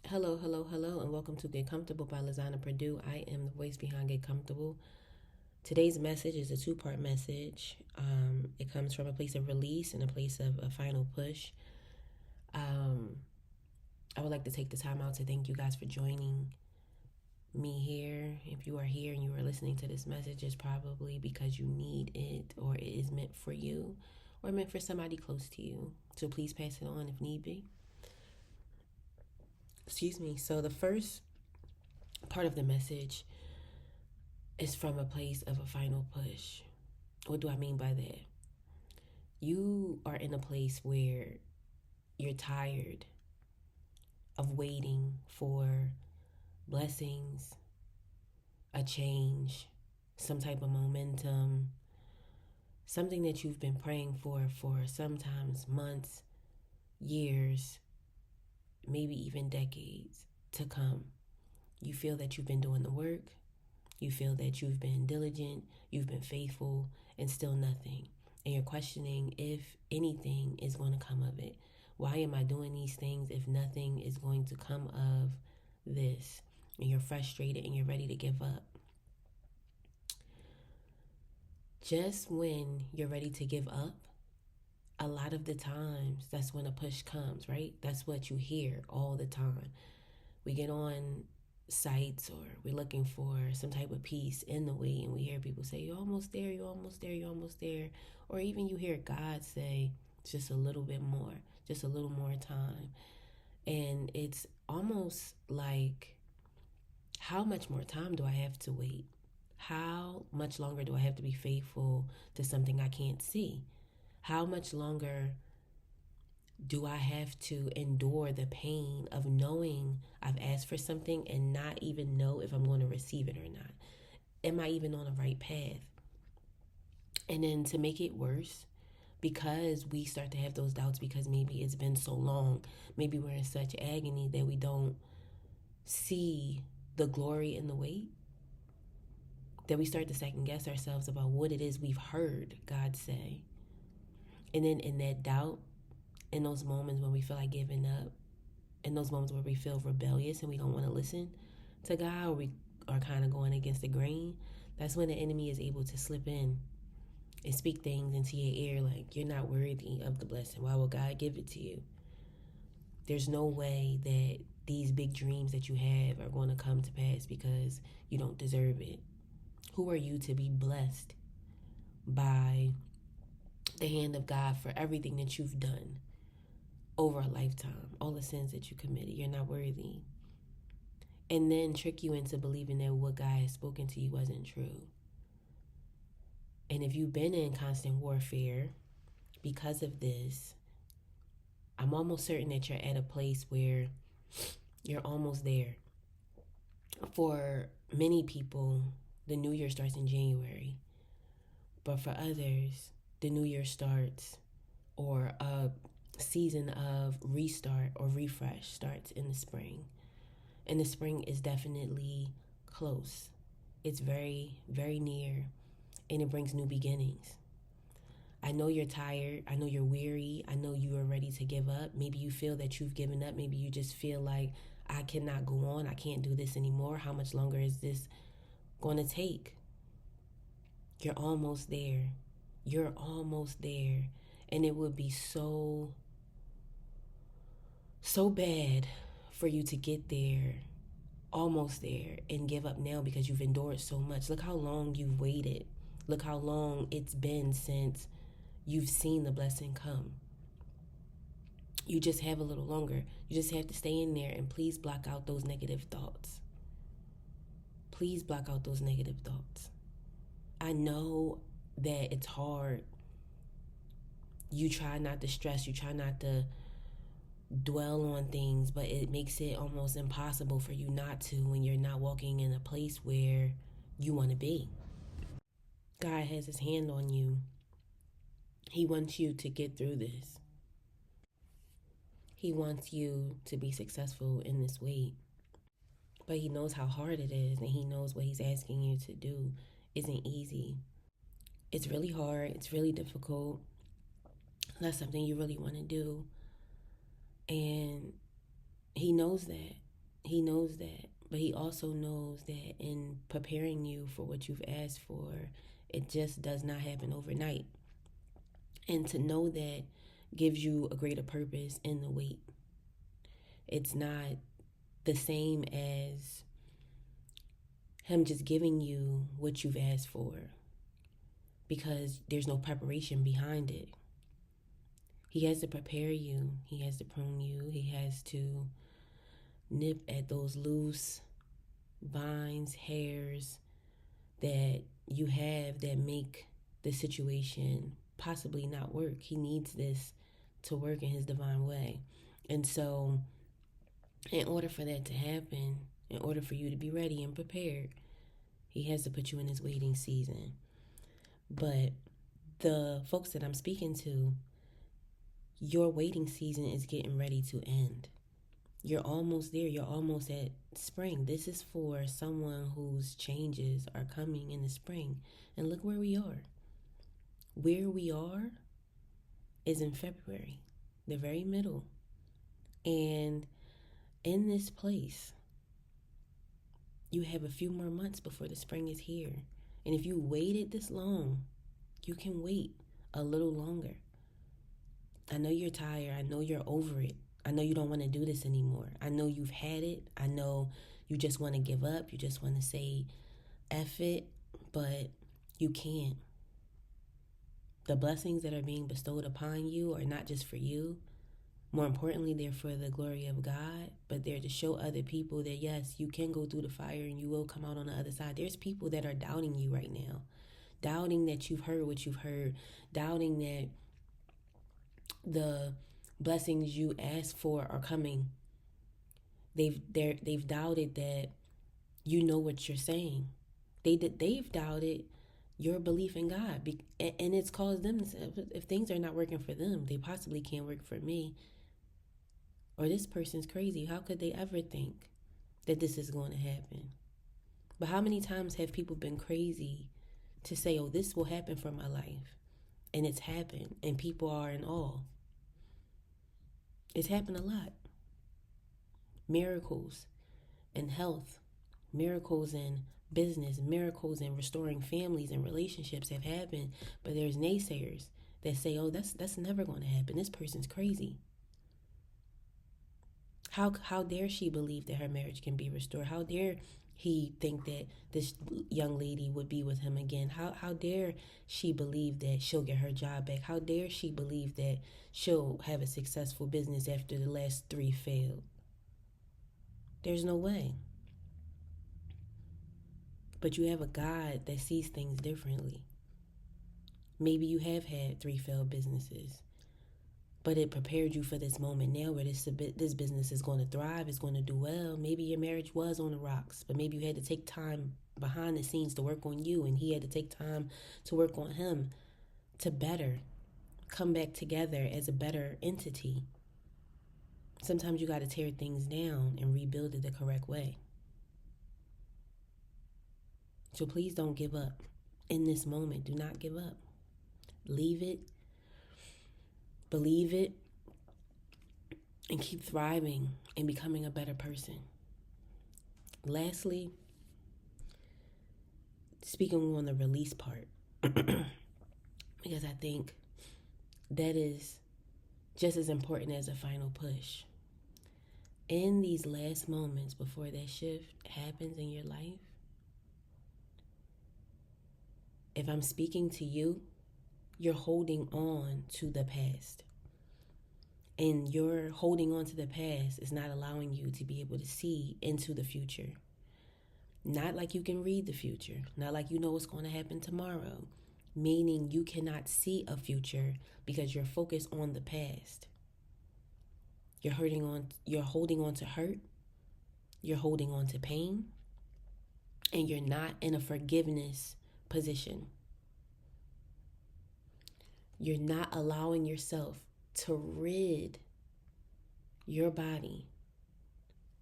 Hello, hello, hello, and welcome to Get Comfortable by Lizana-Prodeaux. I am the voice behind Get Comfortable. Today's message is a two-part message. It comes from a place of release and a place of a final push. I would like to take the time out to thank you guys for joining me here. If you are here and you are listening to this message, it's probably because you need it, or it is meant for you, or meant for somebody close to you. So please pass it on if need be. Excuse me. So the first part of the message is from a place of a final push. What do I mean by that? You are in a place where you're tired of waiting for blessings, a change, some type of momentum, something that you've been praying for sometimes months, years, maybe even decades to come. You feel that you've been doing the work. You feel that you've been diligent, you've been faithful, and still nothing. And you're questioning if anything is going to come of it. Why am I doing these things if nothing is going to come of this? And you're frustrated and you're ready to give up. Just when you're ready to give up, a lot of the times that's when a push comes, right? That's what you hear all the time. We get on sites or we're looking for some type of peace in the way, and we hear people say, you're almost there, you're almost there, you're almost there. Or even you hear God say, just a little bit more, just a little more time. And it's almost like, how much more time do I have to wait? How much longer do I have to be faithful to something I can't see? How much longer do I have to endure the pain of knowing I've asked for something and not even know if I'm going to receive it or not? Am I even on the right path? And then to make it worse, because we start to have those doubts because maybe it's been so long, maybe we're in such agony that we don't see the glory in the wait, that we start to second guess ourselves about what it is we've heard God say. And then in that doubt, in those moments when we feel like giving up, in those moments where we feel rebellious and we don't want to listen to God, or we are kind of going against the grain, that's when the enemy is able to slip in and speak things into your ear like, you're not worthy of the blessing. Why will God give it to you? There's no way that these big dreams that you have are going to come to pass because you don't deserve it. Who are you to be blessed by the hand of God for everything that you've done over a lifetime, all the sins that you committed? You're not worthy. And then trick you into believing that what God has spoken to you wasn't true. And if you've been in constant warfare because of this, I'm almost certain that you're at a place where you're almost there. For many people, the new year starts in January. But for others, the new year starts, or a season of restart or refresh starts in the spring. And the spring is definitely close. It's very, very near, and it brings new beginnings. I know you're tired. I know you're weary. I know you are ready to give up. Maybe you feel that you've given up. Maybe you just feel like, I cannot go on. I can't do this anymore. How much longer is this going to take? You're almost there. You're almost there. And it would be so bad for you to get there, almost there, and give up now because you've endured so much. Look how long you've waited. Look how long it's been since you've seen the blessing come. You just have a little longer. You just have to stay in there, and please block out those negative thoughts. Please block out those negative thoughts. I know that it's hard. You try not to stress. You try not to dwell on things, but it makes it almost impossible for you not to when you're not walking in a place where you want to be. God has his hand on you. He wants you to get through this. He wants you to be successful in this wait. But he knows how hard it is, and he knows what he's asking you to do isn't easy. It's really hard. It's really difficult. That's something you really want to do. And he knows that. He knows that. But he also knows that in preparing you for what you've asked for, it just does not happen overnight. And to know that gives you a greater purpose in the wait. It's not the same as him just giving you what you've asked for because there's no preparation behind it. He has to prepare you, he has to prune you, he has to nip at those loose vines, hairs that you have that make the situation possibly not work. He needs this to work in his divine way. And so, in order for that to happen, in order for you to be ready and prepared, he has to put you in his waiting season. But the folks that I'm speaking to, your waiting season is getting ready to end. You're almost there. You're almost at spring. This is for someone whose changes are coming in the spring. And look where we are. Where we are is in February, the very middle. And in this place, you have a few more months before the spring is here. And if you waited this long, you can wait a little longer. I know you're tired. I know you're over it. I know you don't want to do this anymore. I know you've had it. I know you just want to give up. You just want to say F it, but you can't. The blessings that are being bestowed upon you are not just for you. More importantly, they're for the glory of God, but they're to show other people that yes, you can go through the fire and you will come out on the other side. There's people that are doubting you right now, doubting that you've heard what you've heard, doubting that the blessings you asked for are coming. They've doubted that you know what you're saying. They've doubted your belief in God, and it's caused them to say, if things are not working for them, they possibly can't work for me. Or this person's crazy. How could they ever think that this is going to happen? But how many times have people been crazy to say, oh, this will happen for my life? And it's happened, and people are in awe. It's happened a lot. Miracles in health, miracles in business, miracles in restoring families and relationships have happened, but there's naysayers that say, oh, that's never going to happen. This person's crazy. How dare she believe that her marriage can be restored? How dare he think that this young lady would be with him again? How dare she believe that she'll get her job back? How dare she believe that she'll have a successful business after the last 3 failed? There's no way. But you have a God that sees things differently. Maybe you have had 3 failed businesses, but it prepared you for this moment now where this business is going to thrive, it's going to do well. Maybe your marriage was on the rocks, but maybe you had to take time behind the scenes to work on you, and he had to take time to work on him to better come back together as a better entity. Sometimes you got to tear things down and rebuild it the correct way. So please don't give up in this moment. Do not give up. Leave it, believe it, and keep thriving and becoming a better person. Lastly, speaking on the release part, because I think that is just as important as a final push. In these last moments before that shift happens in your life, if I'm speaking to you, you're holding on to the past. And your holding on to the past is not allowing you to be able to see into the future. Not like you can read the future, not like you know what's going to happen tomorrow, meaning you cannot see a future because you're focused on the past. You're holding on to hurt, you're holding on to pain, and you're not in a forgiveness position. You're not allowing yourself to rid your body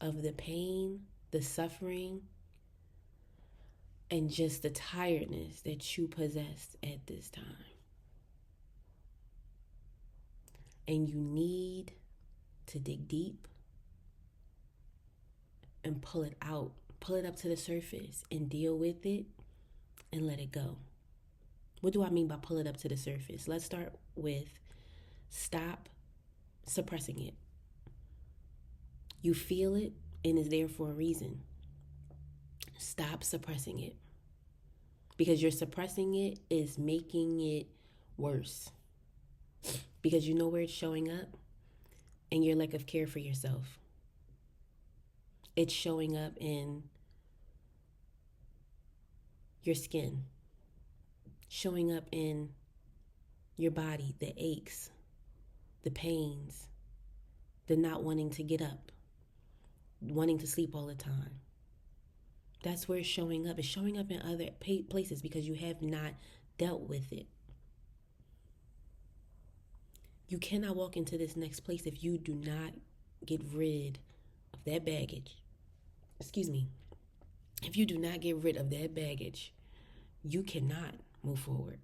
of the pain, the suffering, and just the tiredness that you possess at this time. And you need to dig deep and pull it out, pull it up to the surface and deal with it and let it go. What do I mean by pull it up to the surface? Let's start with stop suppressing it. You feel it and it's there for a reason. Stop suppressing it. Because you're suppressing it is making it worse. Because you know where it's showing up in your lack of care for yourself. It's showing up in your skin, showing up in your body, the aches, the pains, the not wanting to get up, wanting to sleep all the time. That's where it's showing up. It's showing up in other places because you have not dealt with it. You cannot walk into this next place if you do not get rid of that baggage. Excuse me. If you do not get rid of that baggage, you cannot move forward.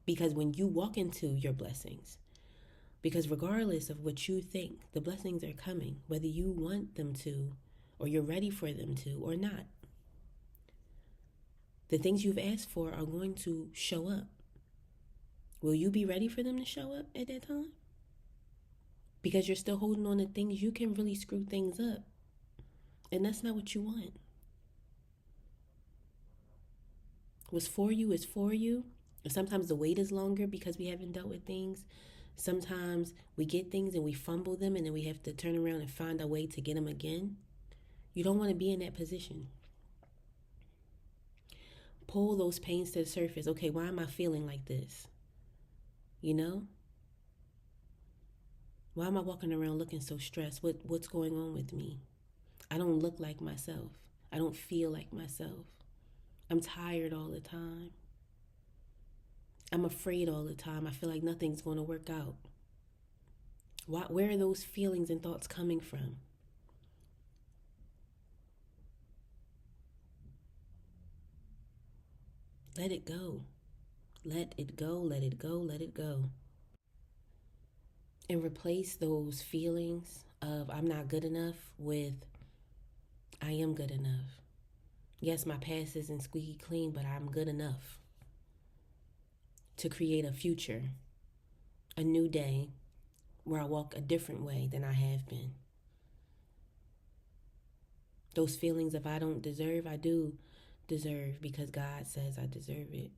Because when you walk into your blessings, because regardless of what you think, the blessings are coming, whether you want them to, or you're ready for them to, or not. The things you've asked for are going to show up. Will you be ready for them to show up at that time? Because you're still holding on to things, you can really screw things up. And that's not what you want. What's for you is for you. And sometimes the wait is longer because we haven't dealt with things. Sometimes we get things and we fumble them and then we have to turn around and find a way to get them again. You don't want to be in that position. Pull those pains to the surface. Okay, why am I feeling like this? You know? Why am I walking around looking so stressed? What's going on with me? I don't look like myself. I don't feel like myself. I'm tired all the time. I'm afraid all the time. I feel like nothing's going to work out. Where are those feelings and thoughts coming from? Let it go. Let it go, let it go, let it go. And replace those feelings of I'm not good enough with I am good enough. Yes, my past isn't squeaky clean, but I'm good enough to create a future, a new day where I walk a different way than I have been. Those feelings of I don't deserve, I do deserve because God says I deserve it.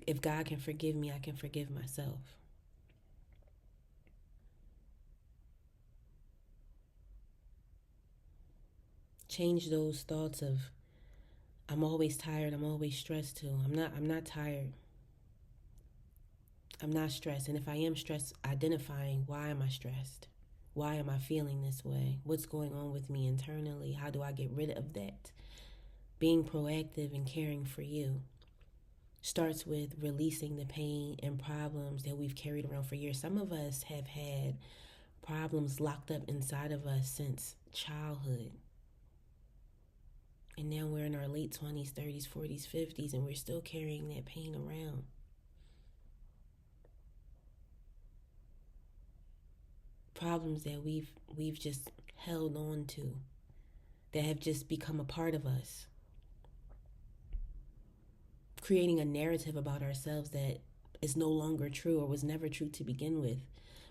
If God can forgive me, I can forgive myself. Change those thoughts of I'm always tired, I'm always stressed too. I'm not tired. I'm not stressed. And if I am stressed, identifying why am I stressed? Why am I feeling this way? What's going on with me internally? How do I get rid of that? Being proactive and caring for you starts with releasing the pain and problems that we've carried around for years. Some of us have had problems locked up inside of us since childhood. And now we're in our late 20s, 30s, 40s, 50s, and we're still carrying that pain around. Problems that we've just held on to, that have just become a part of us. Creating a narrative about ourselves that is no longer true or was never true to begin with.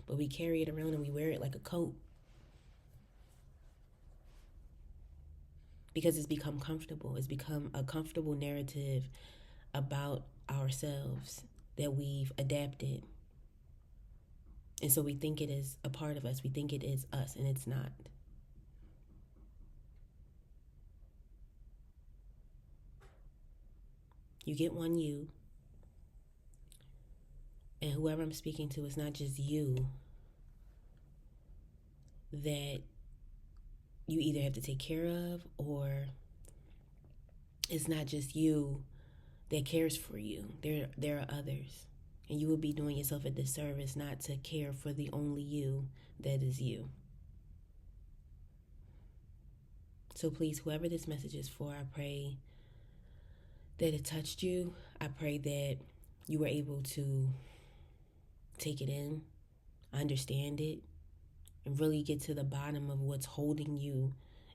But we carry it around and we wear it like a coat. Because it's become comfortable. It's become a comfortable narrative about ourselves that we've adapted. And so we think it is a part of us. We think it is us, and it's not. You get one you. And whoever I'm speaking to is not just you that you either have to take care of, or it's not just you that cares for you. There are others. And you would be doing yourself a disservice not to care for the only you that is you. So please, whoever this message is for, I pray that it touched you. I pray that you were able to take it in, understand it, and really get to the bottom of what's holding you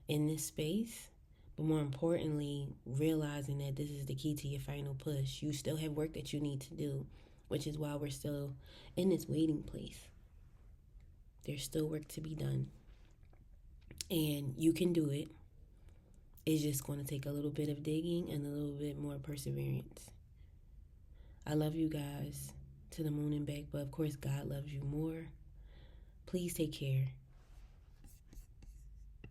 in this space, but more importantly, realizing that this is the key to your final push. You still have work that you need to do, which is why we're still in this waiting place. There's still work to be done, and you can do it. It's just going to take a little bit of digging and a little bit more perseverance. I love you guys to the moon and back, but of course, God loves you more. Please take care.